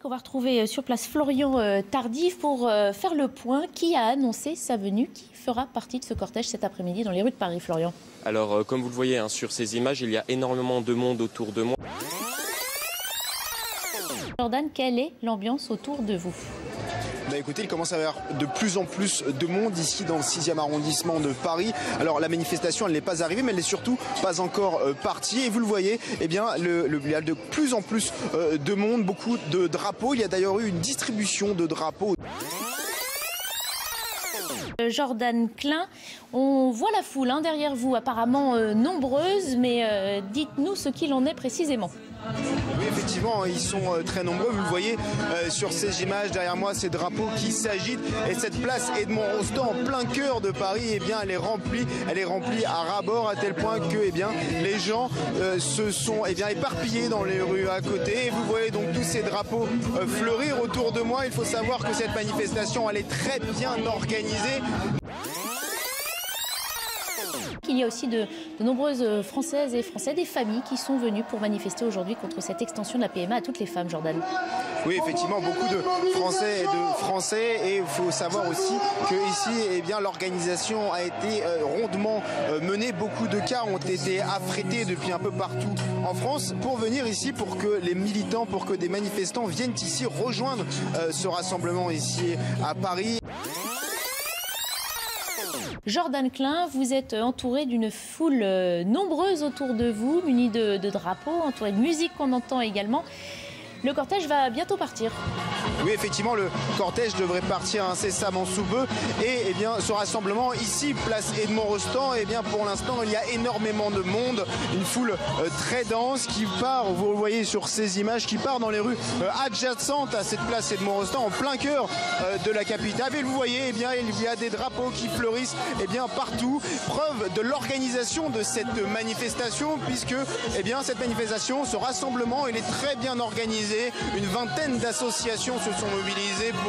On va retrouver sur place Florian Tardif pour faire le point. Qui a annoncé sa venue? Qui fera partie de ce cortège cet après-midi dans les rues de Paris, Florian? Alors, comme vous le voyez sur ces images, il y a énormément de monde autour de moi. Jordan, quelle est l'ambiance autour de vous? Écoutez, il commence à y avoir de plus en plus de monde ici dans le 6e arrondissement de Paris. Alors la manifestation, elle n'est pas arrivée, mais elle n'est surtout pas encore partie. Et vous le voyez, eh bien, il y a de plus en plus de monde, beaucoup de drapeaux. Il y a d'ailleurs eu une distribution de drapeaux. Jordan Klein, on voit la foule derrière vous, apparemment nombreuse, mais dites-nous ce qu'il en est précisément. Oui, effectivement, ils sont très nombreux. Vous le voyez sur ces images derrière moi, ces drapeaux qui s'agitent. Et cette place Edmond Rostand, en plein cœur de Paris, eh bien, elle est remplie à ras-bord, à tel point que eh bien, les gens se sont éparpillés dans les rues à côté. Et vous voyez donc tous ces drapeaux fleurir autour de moi. Il faut savoir que cette manifestation, elle est très bien organisée. Il y a aussi de nombreuses Françaises et Français, des familles qui sont venues pour manifester aujourd'hui contre cette extension de la PMA à toutes les femmes, Jordan. Oui, effectivement, beaucoup de Français et de Français. Et il faut savoir aussi que ici, eh bien, l'organisation a été rondement menée. Beaucoup de cars ont été affrétés depuis un peu partout en France pour venir ici, pour que les militants, pour que des manifestants viennent ici rejoindre ce rassemblement ici à Paris. Jordan Klein, vous êtes entouré d'une foule nombreuse autour de vous, munie de drapeaux, entouré de musique qu'on entend également. Le cortège va bientôt partir. Oui, effectivement, le cortège devrait partir incessamment sous peu. Et eh bien, ce rassemblement ici, place Edmond Rostand, eh bien, pour l'instant, il y a énormément de monde, une foule très dense qui part, vous le voyez sur ces images, qui part dans les rues adjacentes à cette place Edmond Rostand, en plein cœur de la capitale. Et vous voyez, eh bien, il y a des drapeaux qui fleurissent eh bien, partout. Preuve de l'organisation de cette manifestation, puisque eh bien, cette manifestation, ce rassemblement, il est très bien organisé. Une vingtaine d'associations se sont mobilisées